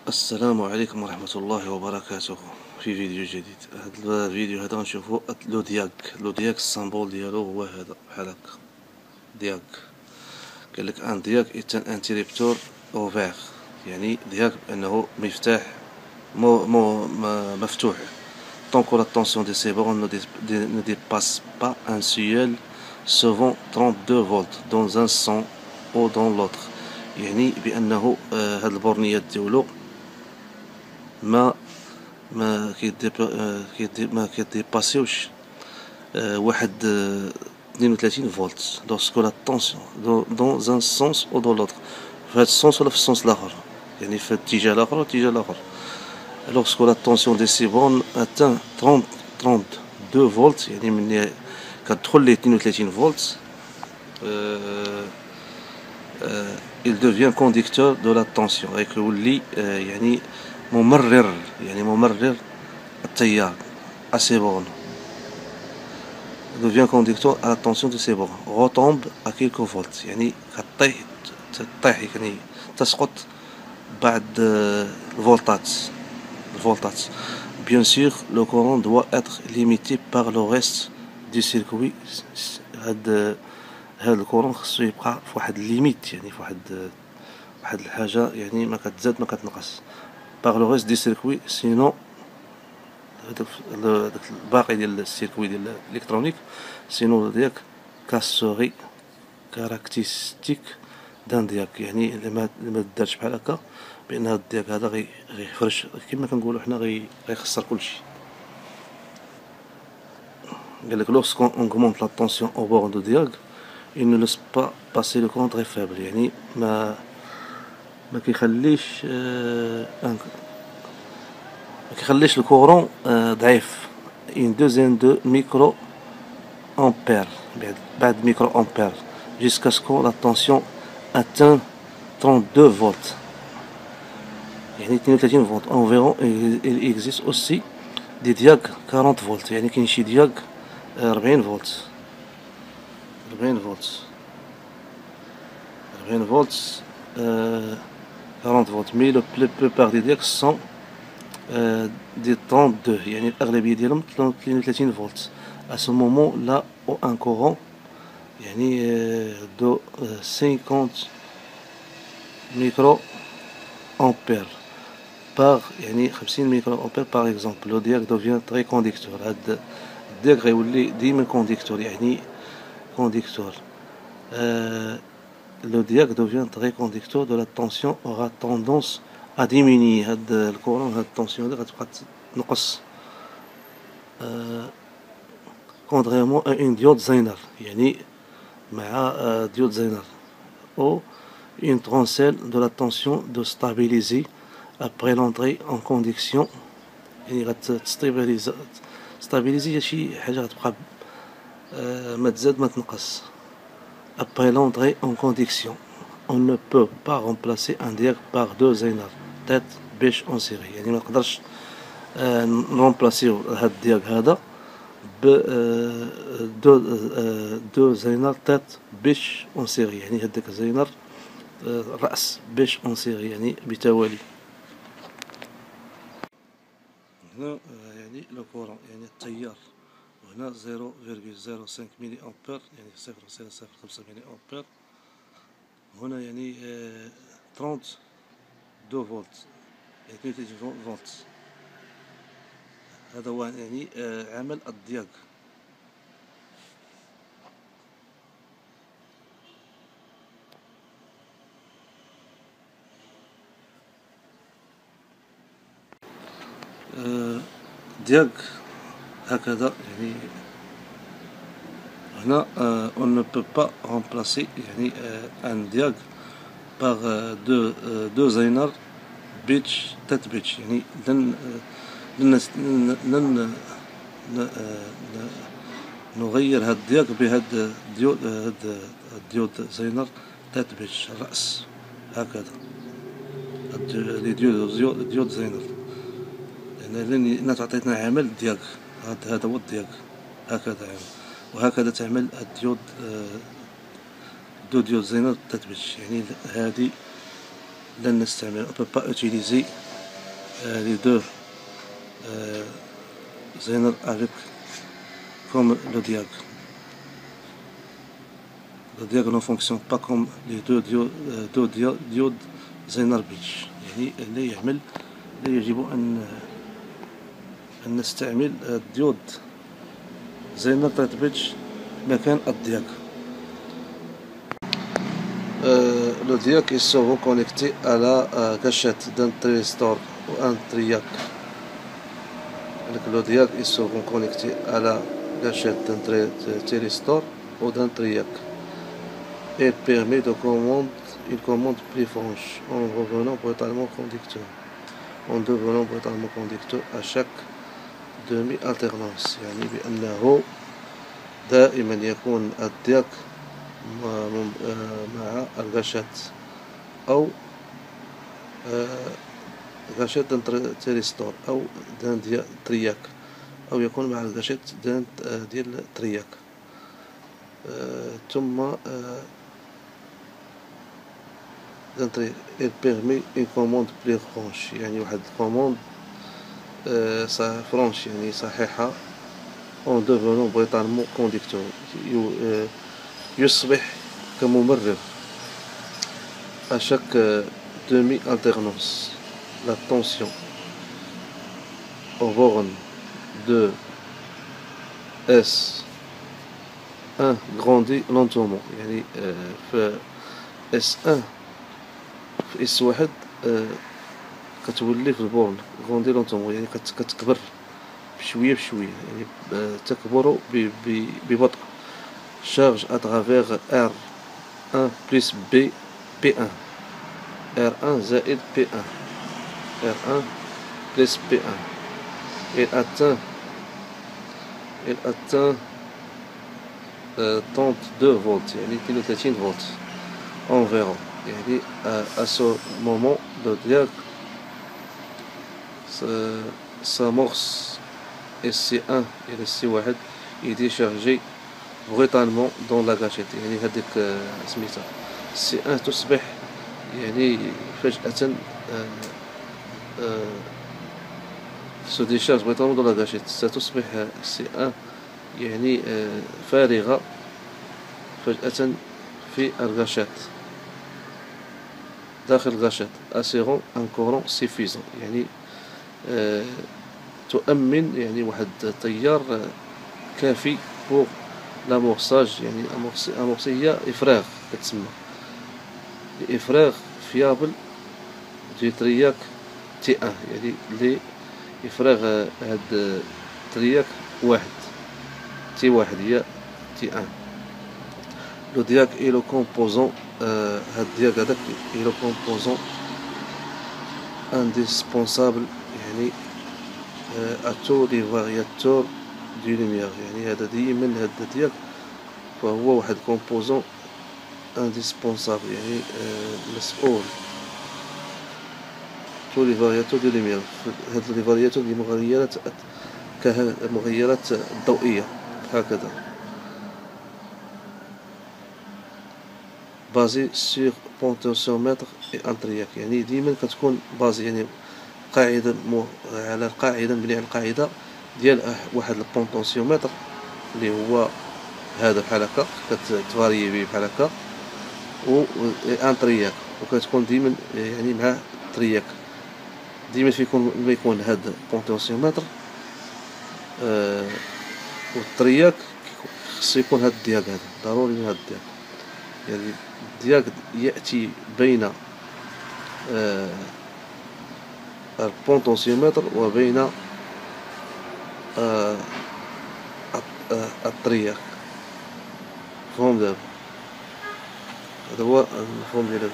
السلام عليكم ورحمة الله وبركاته. في فيديو جديد. هذا الفيديو هذا غنشوفو لو دياك السامبول ديالو هو هذا بحال هكا دياك. قالك ان دياك est un interrupteur ouvert، يعني دياك بأنه مفتاح مفتوح. Tant que la tension de ces bornes ne dépasse pas un seuil suivant 32 volts dans un sens ou dans l'autre، يعني بأنه هاد البورنيات ديالو ما كيديباسيوش واحد 32 فولت lorsque la tension dans un sens ou dans l'autre، في هاد السونس ولا في السونس الاخر، يعني في الاتجاه الاخر والاتجاه الاخر. lorsque la tension des ces bornes atteint 32 فولت، يعني من كتدخل ليه 32 فولت il devient conducteur de la tension، يولي يعني ممرر التيار à ces bornes. devient conducteur à la tension de ces bornes retombe à quelques volts، يعني كطيح يعني تسقط بعد الفولتات. bien sûr le courant doit être limité par le reste du circuit. هاد الكورون خصو يبقى فواحد الليميت، يعني فواحد الحاجة، يعني ما كتزاد ما كتنقص par le reste du circuit، sinon هذاك الباقي ديال السيركوي ديال الالكترونيك سينو دياك كاسوري كاركتيستيك دان دياك، يعني ما دارش بحال هكا بان هاد الدياك هذا غيفرش كما كنقولوا حنا غيخسر كلشي. قالك lorsqu'on augmente la tension au bord de diag il ne laisse pas passer le courant très faible، يعني ما كيخليش الكورون ضعيف une douzaine de micro ampères بعد micro ampères jusqu'à ce que la tension atteint 32 volts، يعني 32 فولت environ. il existe aussi des diag 40 فولت، يعني كاين شي دياك 40 فولت 40 فولت 40 فولت. mais la plupart des diacs sont دي 32، يعني الأغلبية ديالهم 32 فولت. à ce moment là où un courant يعني de 50 micro ampères par، يعني 50 micro ampères par exemple. le diac devient très conducteur، هاد الدياك غيولي ديما كونديكتور، يعني كونديكتور. le diac devient très conducteur de la tension aura tendance à diminuer. هاد الكورون هاد التونسيون هادي غتبقى تنقص contrairement à une diode Zener، يعني مع diode Zener ou une transcelle de la tension de stabiliser après l'entrée en conduction، يعني غتستابيليزي شي حاجة غتبقى ما تزاد ما تنقص. après l'entrée en conduction on ne peut pas remplacer un diag par deux Zener tête bêche en série، يعني ما نقدرش نرومبلاسيو هاد الدياك هذا ب دو زينر تات بيش اون سيري، يعني هذاك زينر رأس بيش اون سيري، يعني بتوالي. هنا يعني لو كورون يعني التيار، وهنا 0.05 ملي امبير، يعني 0.05 ملي امبير. هنا يعني 32 فولت، يعني 32 فولت. هذا هو يعني عمل الدياك. دياك هكذا، يعني هنا on ne peut pas remplacer يعني un diag par deux Zener بيتش تات بيتش، يعني لن نغير هاد الدياك بهاد الديود زينر تات بيتش الرأس هكذا. ديود زينر لأن تعطيتنا عمل دياك، هذا هو الدياك هكذا عمل. وهكذا تعمل الديود ديود زينر تات بيتش، يعني هذه لن نستعمل on peut pas utiliser les deux zener avec comme le diag. Le diag ne fonctionne pas comme les deux diodes zener bridge. يعني اللي يعمل يجب أن نستعمل الديود زينر بريدج مكان الدياك. Le diac est souvent connecté à la gâchette d'un thyristor ou un triac. Le diac est souvent connecté à la gâchette d'un thyristor ou d'un triac. Il permet une commande plus franche en devenant brutalement conducteur à chaque demi-alternance. يعني بأنه دائما يكون الدياك مع الغاشات أو غاشات دان تيريستور أو دان ديال ترياك أو يكون مع الغاشات ديال ترياك. ثم il permet une commande plus franche يعني واحد الكوموند فرانش يعني صحيحة en devenant brutalement conducteur يصبح كممرر à chaque demi-alternance. La tension aux bornes de S1 grandit lentement. يعني في S1 في S1 كتولي في البورن غوندي لونتومون يعني كتكبر بشوية بشوية يعني تكبر ببطء. Charge à travers R1 plus P1 R1 زائد P1 R1 plus P1 il atteint 32 volts يعني 32 volts environ. يعني à ce moment le diac s'amorce et C1 et le C1 est déchargé brutalement dans la gâchette. يعني هذيك سميتها C1 تصبح يعني فجأة se décharge brutalement dans la gâchette. ستصبح C1 يعني فارغة فجأة في الغاشات داخل الغاشات assurant un courant suffisant يعني تؤمن يعني واحد التيار كافي pour l'amorçage يعني amorcer هي إفراغ كتسمى إفراغ فيابل دي ترياك T1 يعني لإفراغ هاد ترياك واحد T1 هي T1. Le diac est le composant هاد الدياك هذاك est le composant indispensable يعني à tous les variateurs du lumière. يعني هذا ديما هاد الدياك فهو واحد composant indispensable يعني مسؤول tous les variateurs du lumière. هاد les variateurs دي مغيرات الضوئية هكذا basé sur potentiomètre et un triac. يعني ديما كتكون بازي يعني قاعدة على القاعدة مبنية على القاعدة ديال واحد البوتنسيومتر اللي هو هذا بحال هكا كتفاريي بيه بحال هكا و ان ترياك وكتكون ديما يعني مع ترياك ديما ما يكون هذا البوتنسيومتر والترياك خصو يكون هذا الدياك هذا ضروري من هذا الدياك. يعني الدياك يأتي بين البوتنسيومتر وبين الترياك. فهم دابا هذا هو المفهوم ديال هاد